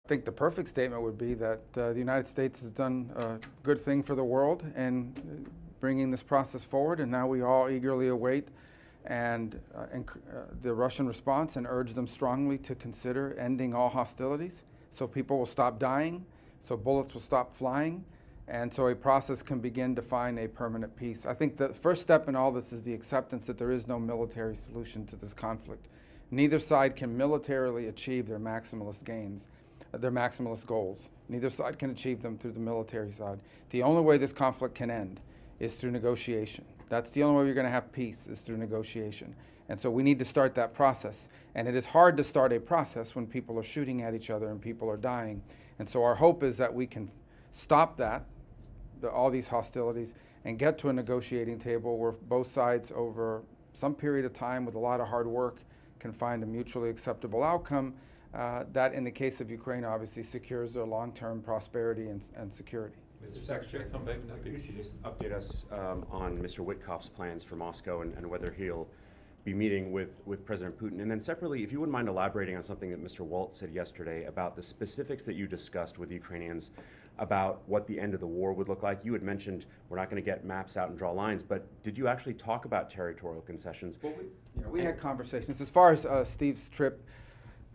think the perfect statement would be that the United States has done a good thing for the world in bringing this process forward, and now we all eagerly await the Russian response and urge them strongly to consider ending all hostilities so people will stop dying, so bullets will stop flying, and so a process can begin to find a permanent peace. I think the first step in all this is the acceptance that there is no military solution to this conflict. Neither side can militarily achieve their maximalist gains, their maximalist goals. Neither side can achieve them through the military side. The only way this conflict can end is through negotiation. That's the only way you're going to have peace, is through negotiation. And so we need to start that process. And it is hard to start a process when people are shooting at each other and people are dying. And so our hope is that we can stop that, all these hostilities, and get to a negotiating table where both sides, over some period of time with a lot of hard work, can find a mutually acceptable outcome that, in the case of Ukraine, obviously secures their long-term prosperity and security. Mr. Secretary, Tom Bateman, could you just update us on Mr. Witkoff's plans for Moscow and whether he'll be meeting with President Putin? And then separately, if you wouldn't mind elaborating on something that Mr. Waltz said yesterday about the specifics that you discussed with the Ukrainians about what the end of the war would look like. You had mentioned we're not going to get maps out and draw lines, but did you actually talk about territorial concessions? Well, we had conversations. As far as Steve's trip,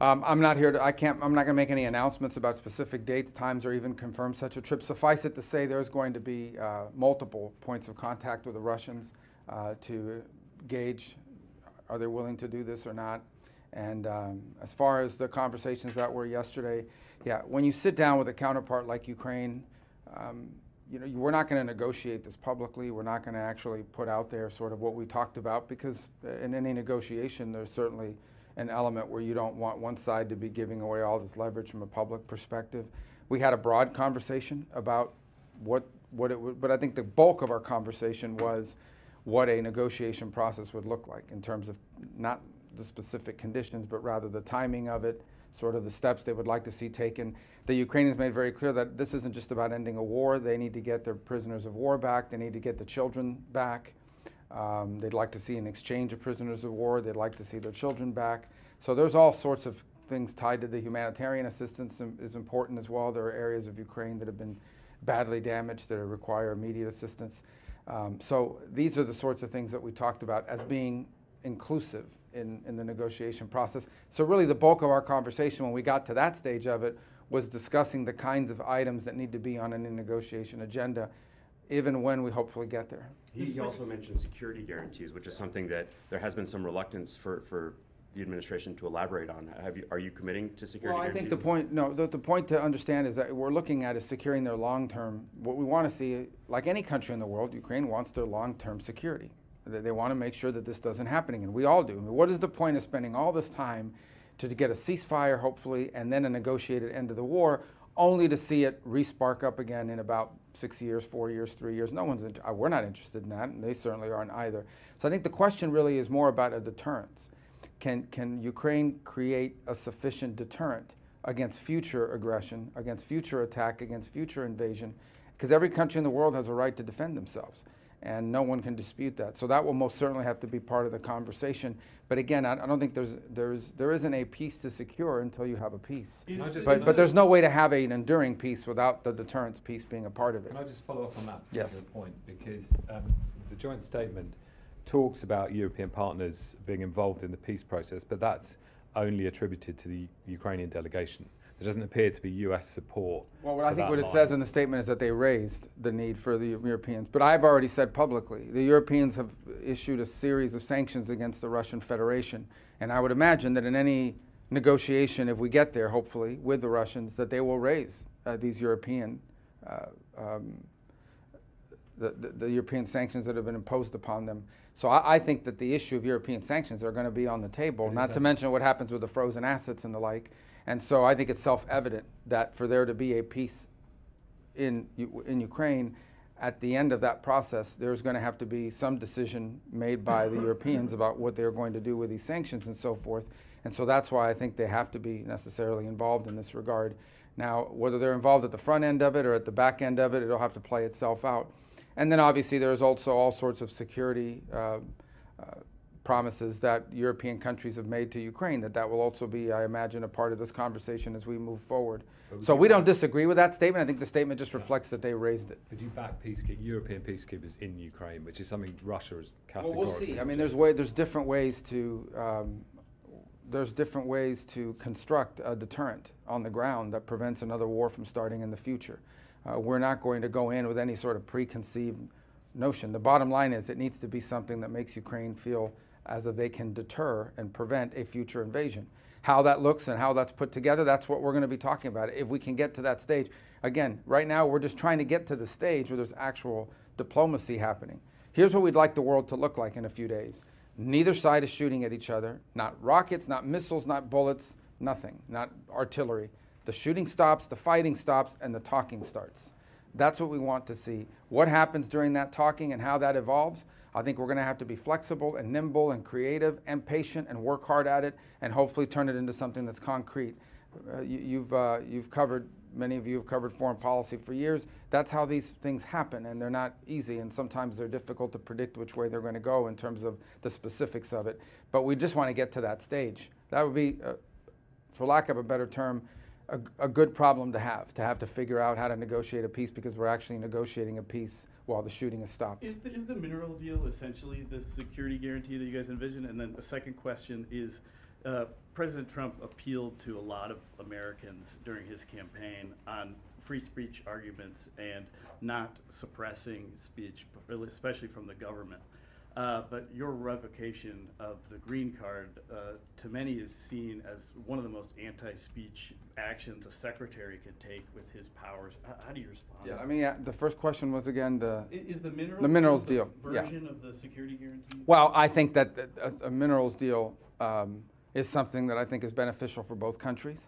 I'm not here to, I'm not going to make any announcements about specific dates, times, or even confirm such a trip. Suffice it to say there's going to be multiple points of contact with the Russians to gauge, are they willing to do this or not? And as far as the conversations that were yesterday, yeah, when you sit down with a counterpart like Ukraine, we're not going to negotiate this publicly. We're not going to actually put out there sort of what we talked about, because in any negotiation, there's certainly an element where you don't want one side to be giving away all this leverage from a public perspective. We had a broad conversation about what it would, but I think the bulk of our conversation was what a negotiation process would look like in terms of not the specific conditions, but rather the timing of it, sort of the steps they would like to see taken. The Ukrainians made very clear that this isn't just about ending a war. They need to get their prisoners of war back. They need to get the children back. They'd like to see an exchange of prisoners of war. They'd like to see their children back. So there's all sorts of things tied to the humanitarian assistance is important as well. There are areas of Ukraine that have been badly damaged that require immediate assistance. So these are the sorts of things that we talked about as being inclusive in the negotiation process. So really the bulk of our conversation when we got to that stage of it was discussing the kinds of items that need to be on any negotiation agenda, even when we hopefully get there. He also mentioned security guarantees, which is something that there has been some reluctance for the administration to elaborate on. Are you committing to security guarantees? I think the point to understand is that we're looking at is securing their long-term, what we want to see, like any country in the world, Ukraine wants their long-term security. They want to make sure that this doesn't happen again. We all do. I mean, what is the point of spending all this time to get a ceasefire, hopefully, and then a negotiated end of the war, only to see it re-spark up again in about 6 years, 4 years, 3 years? We're not interested in that, and they certainly aren't either. So I think the question really is more about a deterrence. Can Ukraine create a sufficient deterrent against future aggression, against future attack, against future invasion? Because every country in the world has a right to defend themselves, and no one can dispute that. So that will most certainly have to be part of the conversation. But again, I don't think there isn't a peace to secure until you have a peace. But there's no way to have an enduring peace without the deterrence piece being a part of it. Can I just follow up on that Yes. point? Because the joint statement talks about European partners being involved in the peace process, but that's only attributed to the Ukrainian delegation. There doesn't appear to be US support. Well, what it says in the statement is that they raised the need for the Europeans. But I've already said publicly, the Europeans have issued a series of sanctions against the Russian Federation. And I would imagine that in any negotiation, if we get there, hopefully, with the Russians, that they will raise these European, the European sanctions that have been imposed upon them. So I think that the issue of European sanctions are going to be on the table, not to mention what happens with the frozen assets and the like. And so I think it's self-evident that for there to be a peace in Ukraine, at the end of that process, there's going to have to be some decision made by the Europeans about what they're going to do with these sanctions and so forth. And so that's why I think they have to be necessarily involved in this regard. Now, whether they're involved at the front end of it or at the back end of it, it'll have to play itself out. And then obviously there's also all sorts of security promises that European countries have made to Ukraine, that will also be, I imagine, a part of this conversation as we move forward. So we don't disagree with that statement. I think the statement just reflects that they raised it. Would you back European peacekeepers in Ukraine, which is something Russia is categorically? Well, we'll see. I mean, there's different ways to construct a deterrent on the ground that prevents another war from starting in the future. We're not going to go in with any sort of preconceived notion. The bottom line is it needs to be something that makes Ukraine feel as if they can deter and prevent a future invasion. How that looks and how that's put together, that's what we're going to be talking about. If we can get to that stage. Again, right now we're just trying to get to the stage where there's actual diplomacy happening. Here's what we'd like the world to look like in a few days. Neither side is shooting at each other. Not rockets, not missiles, not bullets, nothing, not artillery. The shooting stops, the fighting stops, and the talking starts. That's what we want to see. What happens during that talking and how that evolves, I think we're going to have to be flexible and nimble and creative and patient and work hard at it and hopefully turn it into something that's concrete. You've covered, many of you have covered foreign policy for years. That's how these things happen, and they're not easy, and sometimes they're difficult to predict which way they're going to go in terms of the specifics of it. But we just want to get to that stage. That would be, for lack of a better term, a good problem to have to figure out how to negotiate a peace, because we're actually negotiating a peace while the shooting is stopped. Is the mineral deal essentially the security guarantee that you guys envision? And then the second question is, President Trump appealed to a lot of Americans during his campaign on free speech arguments and not suppressing speech, especially from the government. But your revocation of the green card, to many, is seen as one of the most anti-speech actions a secretary can take with his powers. How do you respond? Yeah, I mean, the first question was again is the minerals deal version of the security guarantee? Well, I think that a minerals deal is something that I think is beneficial for both countries.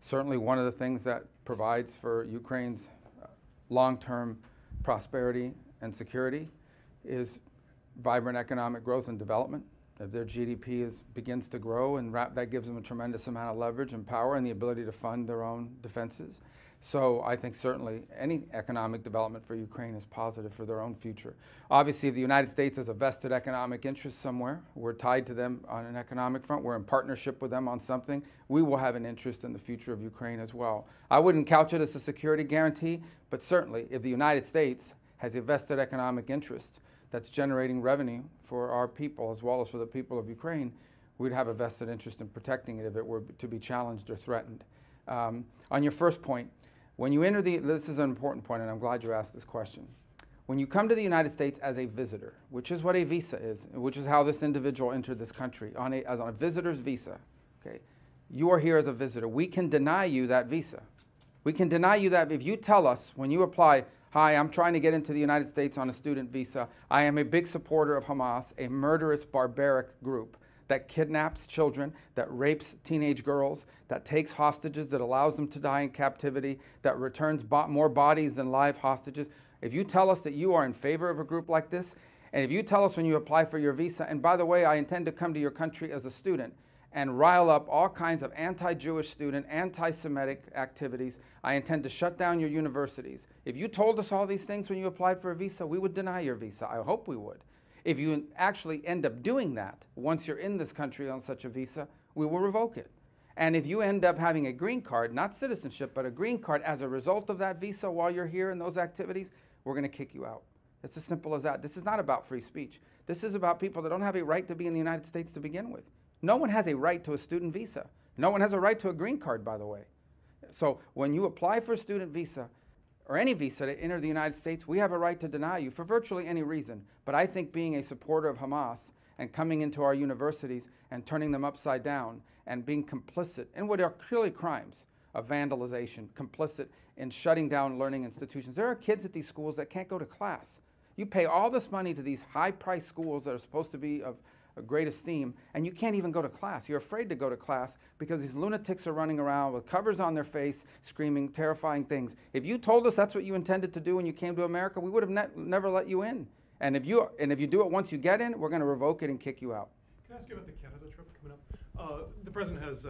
Certainly, one of the things that provides for Ukraine's long-term prosperity and security is vibrant economic growth and development. If their GDP begins to grow, and that gives them a tremendous amount of leverage and power and the ability to fund their own defenses. So I think certainly any economic development for Ukraine is positive for their own future. Obviously, if the United States has a vested economic interest somewhere, we're tied to them on an economic front, we're in partnership with them on something, we will have an interest in the future of Ukraine as well. I wouldn't couch it as a security guarantee, but certainly if the United States has a vested economic interest that's generating revenue for our people as well as for the people of Ukraine, we'd have a vested interest in protecting it if it were to be challenged or threatened. On your first point, when you enter this is an important point, and I'm glad you asked this question. When you come to the United States as a visitor, which is what a visa is, which is how this individual entered this country, on a visitor's visa, okay, you are here as a visitor. We can deny you that visa. We can deny you that if you tell us when you apply, hi, I'm trying to get into the United States on a student visa. I am a big supporter of Hamas, a murderous, barbaric group that kidnaps children, that rapes teenage girls, that takes hostages, that allows them to die in captivity, that returns more bodies than live hostages. If you tell us that you are in favor of a group like this, and if you tell us when you apply for your visa, and by the way, I intend to come to your country as a student and rile up all kinds of anti-Jewish student, anti-Semitic activities, I intend to shut down your universities. If you told us all these things when you applied for a visa, we would deny your visa. I hope we would. If you actually end up doing that, once you're in this country on such a visa, we will revoke it. And if you end up having a green card, not citizenship, but a green card as a result of that visa while you're here in those activities, we're going to kick you out. It's as simple as that. This is not about free speech. This is about people that don't have a right to be in the United States to begin with. No one has a right to a student visa. No one has a right to a green card, by the way. So when you apply for a student visa, or any visa to enter the United States, we have a right to deny you for virtually any reason. But I think being a supporter of Hamas and coming into our universities and turning them upside down and being complicit in what are clearly crimes of vandalization, complicit in shutting down learning institutions. There are kids at these schools that can't go to class. You pay all this money to these high-priced schools that are supposed to be of great esteem, and you can't even go to class. You're afraid to go to class because these lunatics are running around with covers on their face, screaming terrifying things. If you told us that's what you intended to do when you came to America, we would have never let you in. And if you do it once you get in, we're going to revoke it and kick you out. Can I ask you about the Canada trip coming up? The president has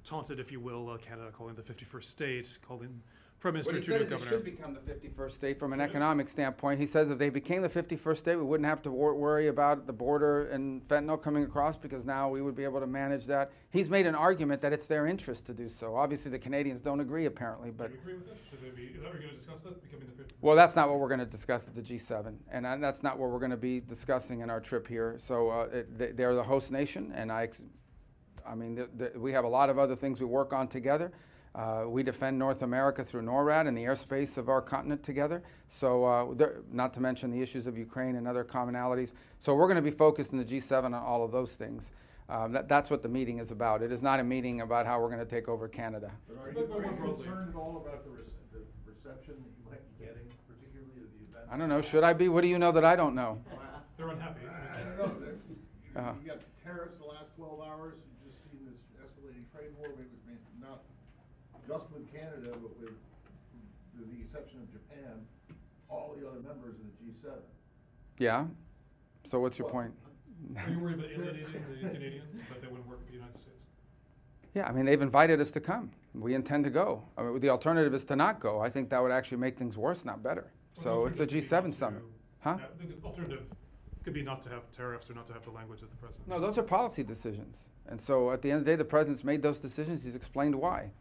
taunted, if you will, Canada, calling it the 51st state, calling from Mr. What he Trudeau, said is it Governor. should become the 51st state from an economic standpoint. He says if they became the 51st state, we wouldn't have to worry about the border and fentanyl coming across because now we would be able to manage that. He's made an argument that it's their interest to do so. Obviously, the Canadians don't agree, apparently, but Do you agree with that? Should they be, are we going to discuss that, becoming the 50th? well, that's not what we're going to discuss at the G7, and that's not what we're going to be discussing in our trip here. So they're the host nation, and I mean, we have a lot of other things we work on together. We defend North America through NORAD and the airspace of our continent together. So not to mention the issues of Ukraine and other commonalities. So we're going to be focused in the G7 on all of those things. That's what the meeting is about. It is not a meeting about how we're going to take over Canada. But are you concerned at all about the reception that you might be getting, particularly at the event? I don't know. Should I be? What do you know that I don't know? They're unhappy. I don't know. You got tariffs the last 12 hours. You've just seen this escalating trade war, maybe not just with Canada, but with the exception of Japan, all the other members of the G7. Yeah. So what's your point? Are you worried about alienating the Canadians, that they wouldn't work with the United States? Yeah, I mean, they've invited us to come. We intend to go. I mean, the alternative is to not go. I think that would actually make things worse, not better. So it's a G7 summit. Huh? The alternative could be not to have tariffs or not to have the language of the president. No, those are policy decisions. And so at the end of the day, the president's made those decisions. He's explained why.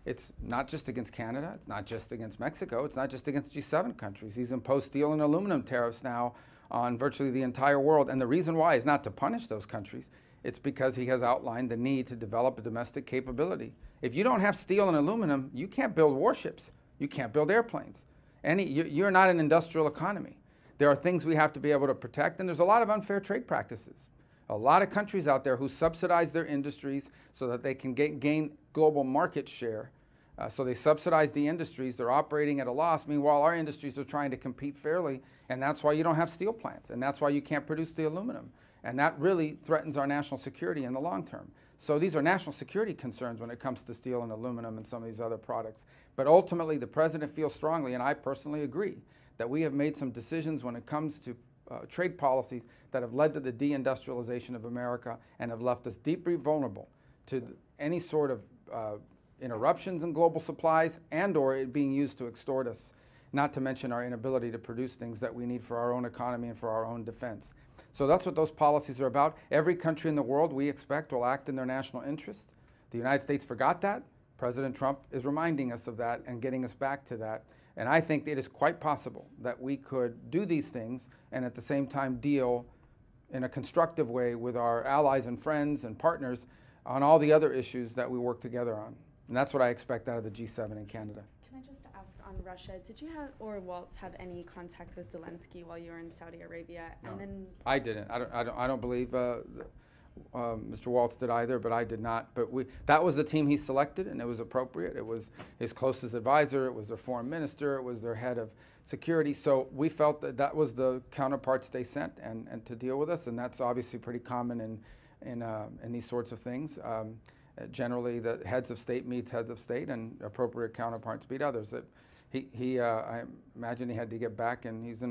It's not just against Canada. It's not just against Mexico. It's not just against G7 countries. He's imposed steel and aluminum tariffs now on virtually the entire world. And the reason why is not to punish those countries. It's because he has outlined the need to develop a domestic capability. If you don't have steel and aluminum, you can't build warships. You can't build airplanes. You're not an industrial economy. There are things we have to be able to protect, and there's a lot of unfair trade practices. A lot of countries out there who subsidize their industries so that they can gain global market share. So they subsidize the industries. They're operating at a loss. Meanwhile, our industries are trying to compete fairly, and that's why you don't have steel plants, and that's why you can't produce the aluminum. And that really threatens our national security in the long term. So these are national security concerns when it comes to steel and aluminum and some of these other products. But ultimately, the president feels strongly, and I personally agree, that we have made some decisions when it comes to trade policies that have led to the deindustrialization of America and have left us deeply vulnerable to any sort of interruptions in global supplies and or it being used to extort us, not to mention our inability to produce things that we need for our own economy and for our own defense. So that's what those policies are about. Every country in the world we expect will act in their national interest. The United States forgot that. President Trump is reminding us of that and getting us back to that. And I think it is quite possible that we could do these things and at the same time deal in a constructive way with our allies and friends and partners on all the other issues that we work together on. And that's what I expect out of the G7 in Canada. Can I just ask on Russia, did you have, or Waltz, have any contact with Zelensky while you were in Saudi Arabia? No, And then I didn't. I don't believe Mr. Waltz did either, but I did not. But that was the team he selected, and it was appropriate. It was his closest advisor. It was their foreign minister. It was their head of security. So we felt that that was the counterparts they sent and to deal with us, and that's obviously pretty common in these sorts of things. Generally, the heads of state meets heads of state, and appropriate counterparts meet others. I imagine he had to get back, and he's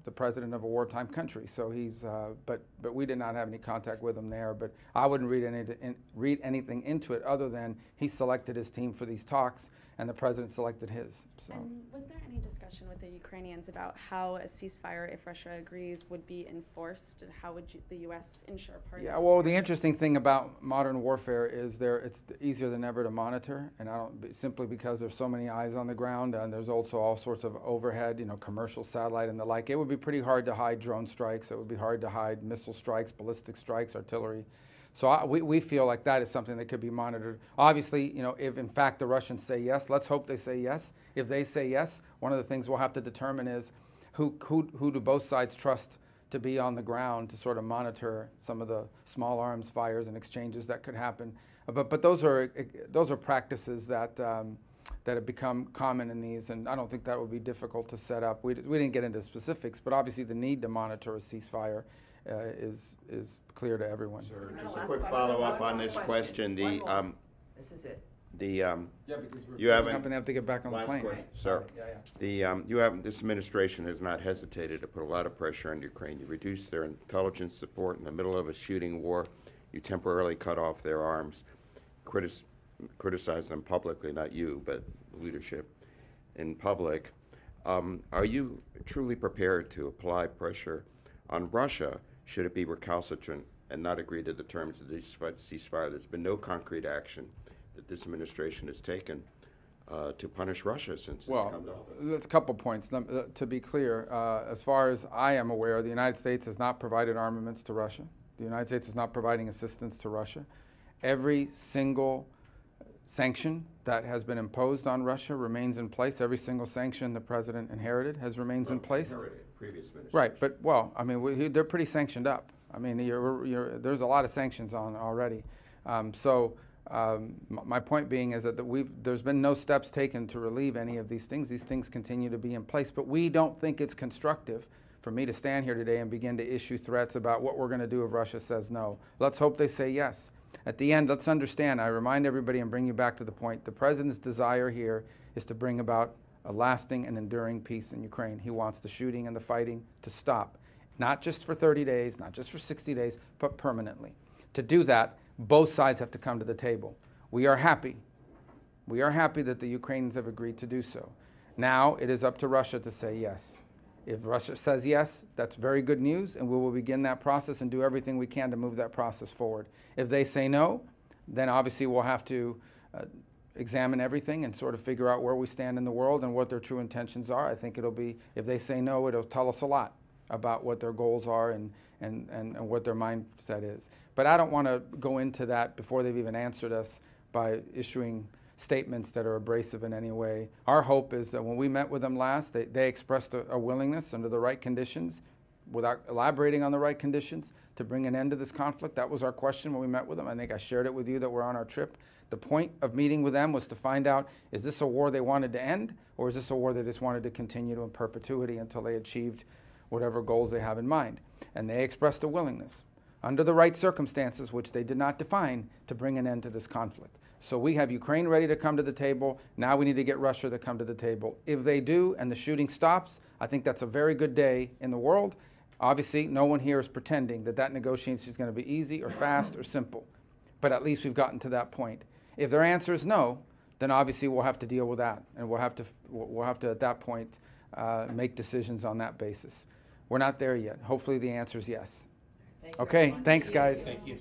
the president of a wartime country. So but we did not have any contact with him there. But I wouldn't read anything into it other than he selected his team for these talks, and the president selected his. So. And was there any discussion with the Ukrainians about how a ceasefire, if Russia agrees, would be enforced, and how would the U.S. ensure part? Yeah, well, the interesting thing about modern warfare is it's easier than ever to monitor, and simply because there's so many eyes on the ground, and there's also all sorts of overhead, commercial satellite and the like. It would be pretty hard to hide drone strikes. It would be hard to hide missile strikes, ballistic strikes, artillery. So we feel like that is something that could be monitored. Obviously, if in fact the Russians say yes, let's hope they say yes. If they say yes, one of the things we'll have to determine is who do both sides trust to be on the ground to sort of monitor some of the small arms fires and exchanges that could happen. But those are practices that have become common in these, and I don't think that would be difficult to set up. We didn't get into specifics, but obviously the need to monitor a ceasefire is clear to everyone. Sir, just a quick follow-up on this question. This is it. Yeah, because You haven't- up and have to get back on the last plane. question, sir. This administration has not hesitated to put a lot of pressure on Ukraine. You reduced their intelligence support in the middle of a shooting war. You temporarily cut off their arms, criticize them publicly, not you, but leadership. in public. Are you truly prepared to apply pressure on Russia should it be recalcitrant and not agree to the terms of the ceasefire? There's been no concrete action that this administration has taken to punish Russia since it's come to office. There's a couple points. To be clear, as far as I am aware, the United States has not provided armaments to Russia. The United States is not providing assistance to Russia. Every single sanction that has been imposed on Russia remains in place. Every single sanction the president inherited remains in place. Previous administration. Right, but well, I mean, they're pretty sanctioned up. I mean, there's a lot of sanctions on already. My point being is that there's been no steps taken to relieve any of these things. These things continue to be in place, but we don't think it's constructive for me to stand here today and begin to issue threats about what we're going to do if Russia says no. Let's hope they say yes. At the end, let's understand, I remind everybody and bring you back to the point, the president's desire here is to bring about a lasting and enduring peace in Ukraine. He wants the shooting and the fighting to stop, not just for 30 days, not just for 60 days, but permanently. To do that, both sides have to come to the table. We are happy. We are happy that the Ukrainians have agreed to do so. Now it is up to Russia to say yes. If Russia says yes, that's very good news, and we will begin that process and do everything we can to move that process forward. If they say no, then obviously we'll have to examine everything and sort of figure out where we stand in the world and what their true intentions are. I think it'll be, if they say no, it'll tell us a lot about what their goals are and what their mindset is. But I don't want to go into that before they've even answered us by issuing statements that are abrasive in any way. Our hope is that when we met with them last, they expressed a willingness under the right conditions, without elaborating on the right conditions, to bring an end to this conflict. That was our question when we met with them. I think I shared it with you that we're on our trip. The point of meeting with them was to find out, is this a war they wanted to end, or is this a war they just wanted to continue in perpetuity until they achieved whatever goals they have in mind? And they expressed a willingness, under the right circumstances, which they did not define, to bring an end to this conflict. So we have Ukraine ready to come to the table. Now we need to get Russia to come to the table. If they do and the shooting stops, I think that's a very good day in the world. Obviously, no one here is pretending that that negotiation is going to be easy or fast or simple. But at least we've gotten to that point. If their answer is no, then obviously we'll have to deal with that. And we'll have to at that point, make decisions on that basis. We're not there yet. Hopefully the answer is yes. Okay, thanks guys. Thank you.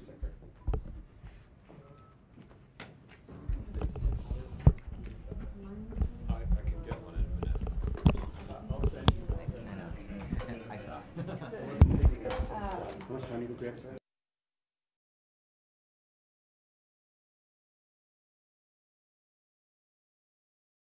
I can get one in a minute. I saw. How much time do you think we have today?